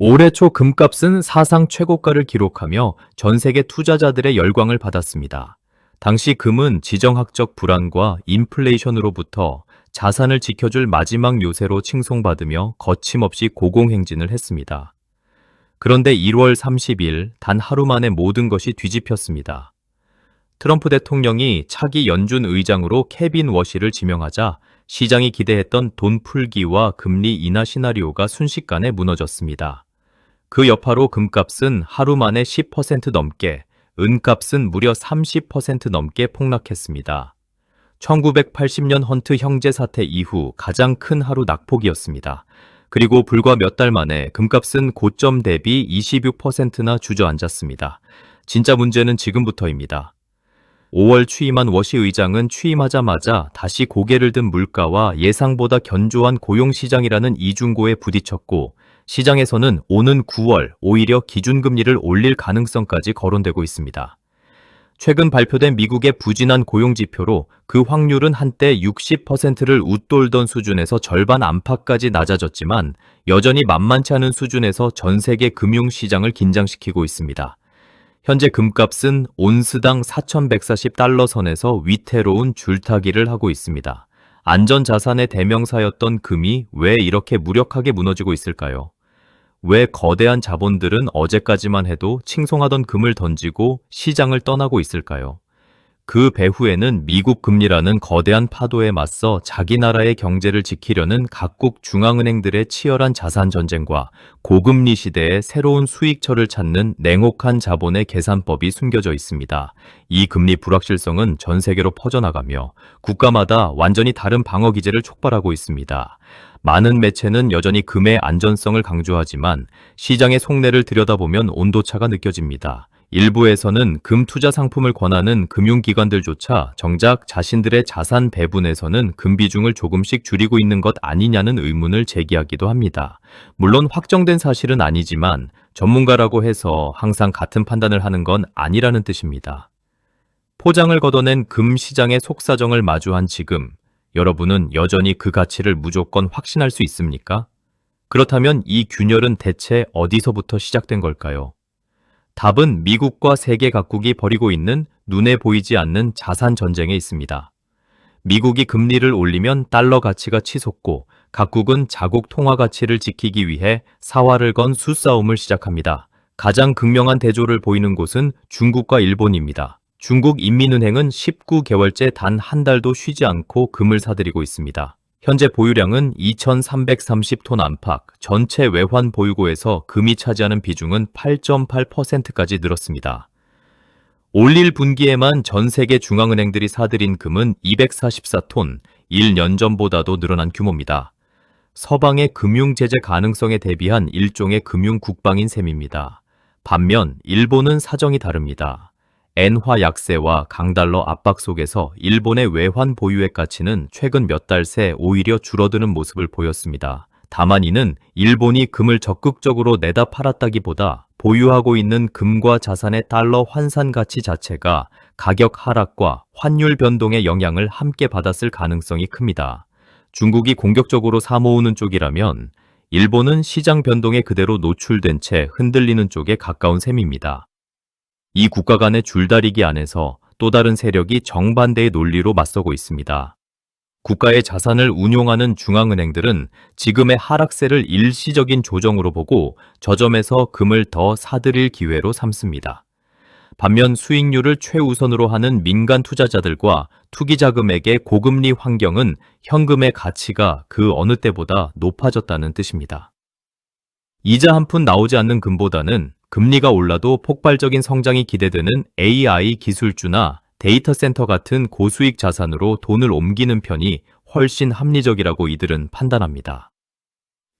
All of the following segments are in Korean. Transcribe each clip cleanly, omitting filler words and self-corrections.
올해 초 금값은 사상 최고가를 기록하며 전 세계 투자자들의 열광을 받았습니다. 당시 금은 지정학적 불안과 인플레이션으로부터 자산을 지켜줄 마지막 요새로 칭송받으며 거침없이 고공행진을 했습니다. 그런데 1월 30일 단 하루 만에 모든 것이 뒤집혔습니다. 트럼프 대통령이 차기 연준 의장으로 케빈 워시를 지명하자 시장이 기대했던 돈 풀기와 금리 인하 시나리오가 순식간에 무너졌습니다. 그 여파로 금값은 하루 만에 10% 넘게, 은값은 무려 30% 넘게 폭락했습니다. 1980년 헌트 형제 사태 이후 가장 큰 하루 낙폭이었습니다. 그리고 불과 몇 달 만에 금값은 고점 대비 26%나 주저앉았습니다. 진짜 문제는 지금부터입니다. 5월 취임한 워시 의장은 취임하자마자 다시 고개를 든 물가와 예상보다 견조한 고용시장이라는 이중고에 부딪혔고, 시장에서는 오는 9월 오히려 기준금리를 올릴 가능성까지 거론되고 있습니다. 최근 발표된 미국의 부진한 고용지표로 그 확률은 한때 60%를 웃돌던 수준에서 절반 안팎까지 낮아졌지만 여전히 만만치 않은 수준에서 전 세계 금융시장을 긴장시키고 있습니다. 현재 금값은 온스당 4,140달러 선에서 위태로운 줄타기를 하고 있습니다. 안전자산의 대명사였던 금이 왜 이렇게 무력하게 무너지고 있을까요? 왜 거대한 자본들은 어제까지만 해도 칭송하던 금을 던지고 시장을 떠나고 있을까요? 그 배후에는 미국 금리라는 거대한 파도에 맞서 자기 나라의 경제를 지키려는 각국 중앙은행들의 치열한 자산 전쟁과 고금리 시대의 새로운 수익처를 찾는 냉혹한 자본의 계산법이 숨겨져 있습니다. 이 금리 불확실성은 전 세계로 퍼져나가며 국가마다 완전히 다른 방어 기제를 촉발하고 있습니다. 많은 매체는 여전히 금의 안전성을 강조하지만 시장의 속내를 들여다보면 온도차가 느껴집니다. 일부에서는 금 투자 상품을 권하는 금융기관들조차 정작 자신들의 자산 배분에서는 금 비중을 조금씩 줄이고 있는 것 아니냐는 의문을 제기하기도 합니다. 물론 확정된 사실은 아니지만 전문가라고 해서 항상 같은 판단을 하는 건 아니라는 뜻입니다. 포장을 걷어낸 금 시장의 속사정을 마주한 지금, 여러분은 여전히 그 가치를 무조건 확신할 수 있습니까? 그렇다면 이 균열은 대체 어디서부터 시작된 걸까요? 답은 미국과 세계 각국이 벌이고 있는 눈에 보이지 않는 자산 전쟁에 있습니다. 미국이 금리를 올리면 달러 가치가 치솟고 각국은 자국 통화 가치를 지키기 위해 사활을 건 수싸움을 시작합니다. 가장 극명한 대조를 보이는 곳은 중국과 일본입니다. 중국 인민은행은 19개월째 단 한 달도 쉬지 않고 금을 사들이고 있습니다. 현재 보유량은 2,330톤 안팎, 전체 외환 보유고에서 금이 차지하는 비중은 8.8%까지 늘었습니다. 올 1분기에만 전 세계 중앙은행들이 사들인 금은 244톤, 1년 전보다도 늘어난 규모입니다. 서방의 금융 제재 가능성에 대비한 일종의 금융 국방인 셈입니다. 반면 일본은 사정이 다릅니다. 엔화 약세와 강달러 압박 속에서 일본의 외환 보유액 가치는 최근 몇 달 새 오히려 줄어드는 모습을 보였습니다. 다만 이는 일본이 금을 적극적으로 내다 팔았다기보다 보유하고 있는 금과 자산의 달러 환산 가치 자체가 가격 하락과 환율 변동의 영향을 함께 받았을 가능성이 큽니다. 중국이 공격적으로 사모으는 쪽이라면 일본은 시장 변동에 그대로 노출된 채 흔들리는 쪽에 가까운 셈입니다. 이 국가 간의 줄다리기 안에서 또 다른 세력이 정반대의 논리로 맞서고 있습니다. 국가의 자산을 운용하는 중앙은행들은 지금의 하락세를 일시적인 조정으로 보고 저점에서 금을 더 사들일 기회로 삼습니다. 반면 수익률을 최우선으로 하는 민간 투자자들과 투기자금에게 고금리 환경은 현금의 가치가 그 어느 때보다 높아졌다는 뜻입니다. 이자 한 푼 나오지 않는 금보다는 금리가 올라도 폭발적인 성장이 기대되는 AI 기술주나 데이터 센터 같은 고수익 자산으로 돈을 옮기는 편이 훨씬 합리적이라고 이들은 판단합니다.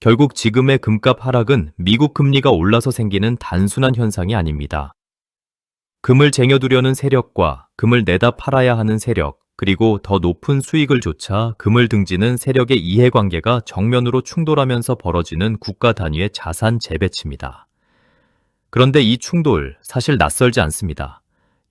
결국 지금의 금값 하락은 미국 금리가 올라서 생기는 단순한 현상이 아닙니다. 금을 쟁여두려는 세력과 금을 내다 팔아야 하는 세력, 그리고 더 높은 수익을 좇아 금을 등지는 세력의 이해관계가 정면으로 충돌하면서 벌어지는 국가 단위의 자산 재배치입니다. 그런데 이 충돌 사실 낯설지 않습니다.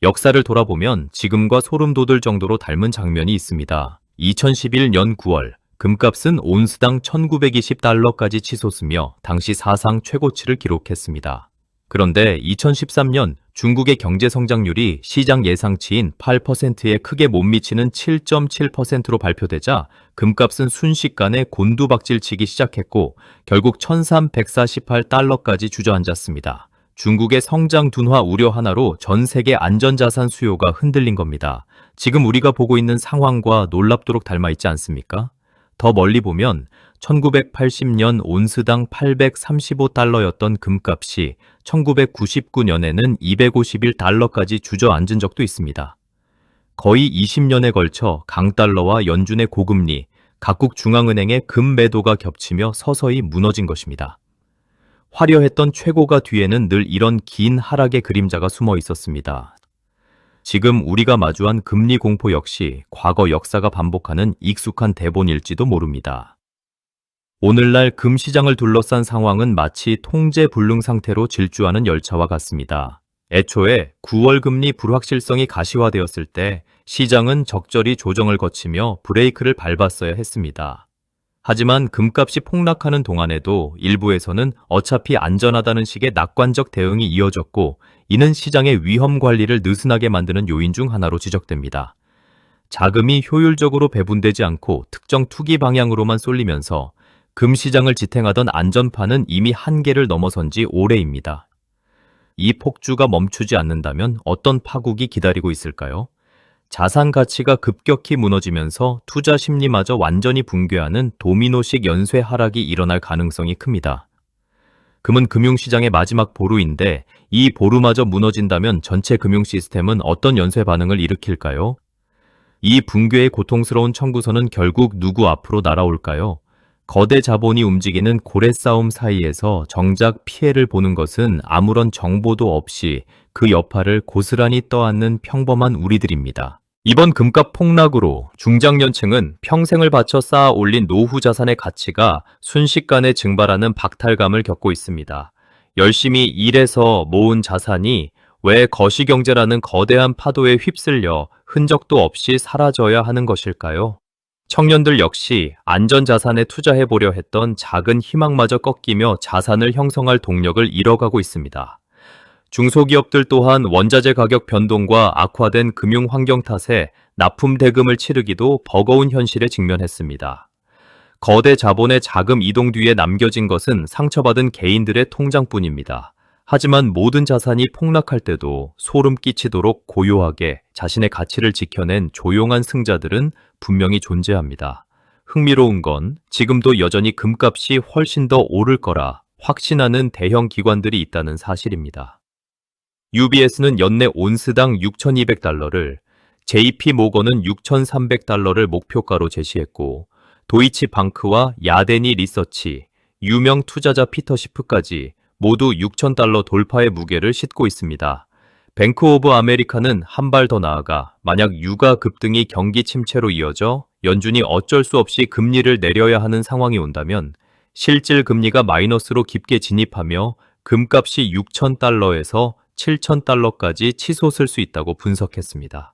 역사를 돌아보면 지금과 소름 돋을 정도로 닮은 장면이 있습니다. 2011년 9월 금값은 온스당 1920달러까지 치솟으며 당시 사상 최고치를 기록했습니다. 그런데 2013년 중국의 경제 성장률이 시장 예상치인 8%에 크게 못 미치는 7.7%로 발표되자 금값은 순식간에 곤두박질치기 시작했고 결국 1348달러까지 주저앉았습니다. 중국의 성장 둔화 우려 하나로 전 세계 안전자산 수요가 흔들린 겁니다. 지금 우리가 보고 있는 상황과 놀랍도록 닮아 있지 않습니까? 더 멀리 보면 1980년 온스당 835달러였던 금값이 1999년에는 251달러까지 주저앉은 적도 있습니다. 거의 20년에 걸쳐 강달러와 연준의 고금리, 각국 중앙은행의 금 매도가 겹치며 서서히 무너진 것입니다. 화려했던 최고가 뒤에는 늘 이런 긴 하락의 그림자가 숨어 있었습니다. 지금 우리가 마주한 금리 공포 역시 과거 역사가 반복하는 익숙한 대본일지도 모릅니다. 오늘날 금 시장을 둘러싼 상황은 마치 통제불능 상태로 질주하는 열차와 같습니다. 애초에 9월 금리 불확실성이 가시화되었을 때 시장은 적절히 조정을 거치며 브레이크를 밟았어야 했습니다. 하지만 금값이 폭락하는 동안에도 일부에서는 어차피 안전하다는 식의 낙관적 대응이 이어졌고 이는 시장의 위험 관리를 느슨하게 만드는 요인 중 하나로 지적됩니다. 자금이 효율적으로 배분되지 않고 특정 투기 방향으로만 쏠리면서 금 시장을 지탱하던 안전판은 이미 한계를 넘어선 지 오래입니다. 이 폭주가 멈추지 않는다면 어떤 파국이 기다리고 있을까요? 자산 가치가 급격히 무너지면서 투자 심리마저 완전히 붕괴하는 도미노식 연쇄 하락이 일어날 가능성이 큽니다. 금은 금융시장의 마지막 보루인데 이 보루마저 무너진다면 전체 금융 시스템은 어떤 연쇄 반응을 일으킬까요? 이 붕괴의 고통스러운 청구서는 결국 누구 앞으로 날아올까요? 거대 자본이 움직이는 고래 싸움 사이에서 정작 피해를 보는 것은 아무런 정보도 없이 그 여파를 고스란히 떠안는 평범한 우리들입니다. 이번 금값 폭락으로 중장년층은 평생을 바쳐 쌓아 올린 노후 자산의 가치가 순식간에 증발하는 박탈감을 겪고 있습니다. 열심히 일해서 모은 자산이 왜 거시경제라는 거대한 파도에 휩쓸려 흔적도 없이 사라져야 하는 것일까요? 청년들 역시 안전자산에 투자해보려 했던 작은 희망마저 꺾이며 자산을 형성할 동력을 잃어가고 있습니다. 중소기업들 또한 원자재 가격 변동과 악화된 금융 환경 탓에 납품 대금을 치르기도 버거운 현실에 직면했습니다. 거대 자본의 자금 이동 뒤에 남겨진 것은 상처받은 개인들의 통장뿐입니다. 하지만 모든 자산이 폭락할 때도 소름 끼치도록 고요하게 자신의 가치를 지켜낸 조용한 승자들은 분명히 존재합니다. 흥미로운 건 지금도 여전히 금값이 훨씬 더 오를 거라 확신하는 대형 기관들이 있다는 사실입니다. UBS는 연내 온스당 6,200달러를, JP 모건은 6,300달러를 목표가로 제시했고 도이치방크와 야데니 리서치, 유명 투자자 피터 시프까지 모두 6,000달러 돌파의 무게를 싣고 있습니다. 뱅크 오브 아메리카는 한 발 더 나아가 만약 유가 급등이 경기 침체로 이어져 연준이 어쩔 수 없이 금리를 내려야 하는 상황이 온다면 실질 금리가 마이너스로 깊게 진입하며 금값이 6,000달러에서 7,000달러까지 치솟을 수 있다고 분석했습니다.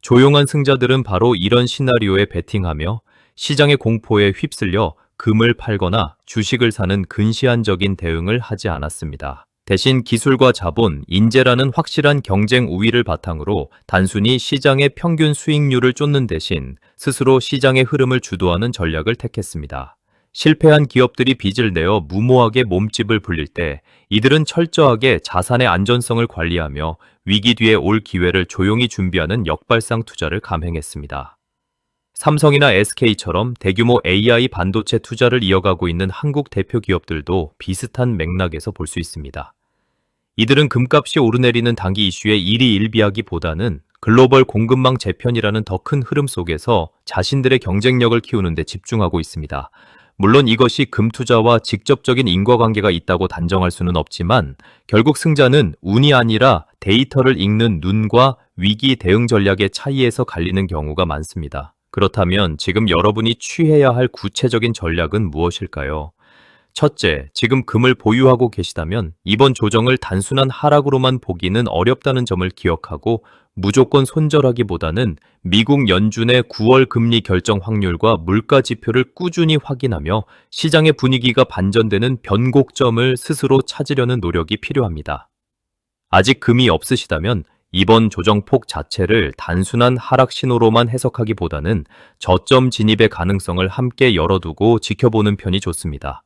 조용한 승자들은 바로 이런 시나리오에 베팅하며 시장의 공포에 휩쓸려 금을 팔거나 주식을 사는 근시안적인 대응을 하지 않았습니다. 대신 기술과 자본, 인재라는 확실한 경쟁 우위를 바탕으로 단순히 시장의 평균 수익률을 쫓는 대신 스스로 시장의 흐름을 주도하는 전략을 택했습니다. 실패한 기업들이 빚을 내어 무모하게 몸집을 불릴 때 이들은 철저하게 자산의 안전성을 관리하며 위기 뒤에 올 기회를 조용히 준비하는 역발상 투자를 감행했습니다. 삼성이나 SK처럼 대규모 AI 반도체 투자를 이어가고 있는 한국 대표 기업들도 비슷한 맥락에서 볼 수 있습니다. 이들은 금값이 오르내리는 단기 이슈에 일희일비하기보다는 글로벌 공급망 재편이라는 더 큰 흐름 속에서 자신들의 경쟁력을 키우는 데 집중하고 있습니다. 물론 이것이 금 투자와 직접적인 인과관계가 있다고 단정할 수는 없지만 결국 승자는 운이 아니라 데이터를 읽는 눈과 위기 대응 전략의 차이에서 갈리는 경우가 많습니다. 그렇다면 지금 여러분이 취해야 할 구체적인 전략은 무엇일까요? 첫째, 지금 금을 보유하고 계시다면 이번 조정을 단순한 하락으로만 보기는 어렵다는 점을 기억하고 무조건 손절하기보다는 미국 연준의 9월 금리 결정 확률과 물가 지표를 꾸준히 확인하며 시장의 분위기가 반전되는 변곡점을 스스로 찾으려는 노력이 필요합니다. 아직 금이 없으시다면 이번 조정폭 자체를 단순한 하락 신호로만 해석하기보다는 저점 진입의 가능성을 함께 열어두고 지켜보는 편이 좋습니다.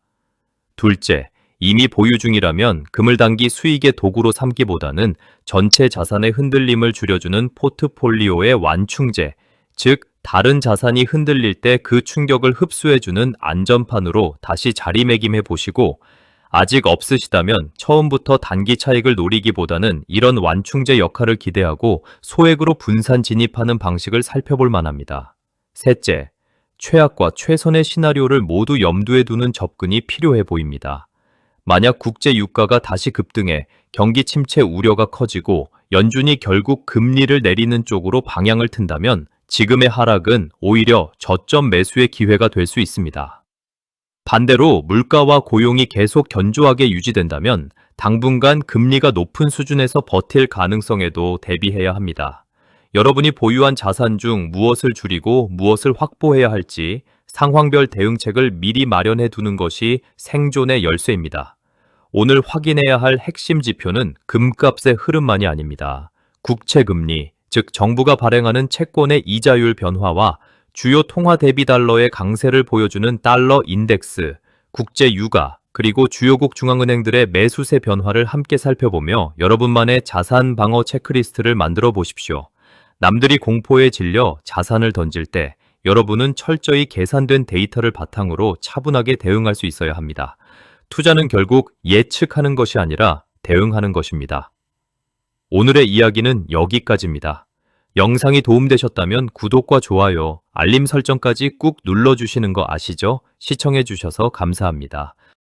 둘째, 이미 보유 중이라면 금을 당기 수익의 도구로 삼기보다는 전체 자산의 흔들림을 줄여주는 포트폴리오의 완충제, 즉 다른 자산이 흔들릴 때 그 충격을 흡수해주는 안전판으로 다시 자리매김해 보시고, 아직 없으시다면 처음부터 단기 차익을 노리기보다는 이런 완충제 역할을 기대하고 소액으로 분산 진입하는 방식을 살펴볼 만합니다. 셋째, 최악과 최선의 시나리오를 모두 염두에 두는 접근이 필요해 보입니다. 만약 국제 유가가 다시 급등해 경기 침체 우려가 커지고 연준이 결국 금리를 내리는 쪽으로 방향을 튼다면 지금의 하락은 오히려 저점 매수의 기회가 될 수 있습니다. 반대로 물가와 고용이 계속 견조하게 유지된다면 당분간 금리가 높은 수준에서 버틸 가능성에도 대비해야 합니다. 여러분이 보유한 자산 중 무엇을 줄이고 무엇을 확보해야 할지 상황별 대응책을 미리 마련해 두는 것이 생존의 열쇠입니다. 오늘 확인해야 할 핵심 지표는 금값의 흐름만이 아닙니다. 국채금리, 즉 정부가 발행하는 채권의 이자율 변화와 주요 통화 대비 달러의 강세를 보여주는 달러 인덱스, 국제 유가, 그리고 주요국 중앙은행들의 매수세 변화를 함께 살펴보며 여러분만의 자산 방어 체크리스트를 만들어 보십시오. 남들이 공포에 질려 자산을 던질 때 여러분은 철저히 계산된 데이터를 바탕으로 차분하게 대응할 수 있어야 합니다. 투자는 결국 예측하는 것이 아니라 대응하는 것입니다. 오늘의 이야기는 여기까지입니다. 영상이 도움되셨다면 구독과 좋아요, 알림 설정까지 꾹 눌러주시는 거 아시죠? 시청해주셔서 감사합니다.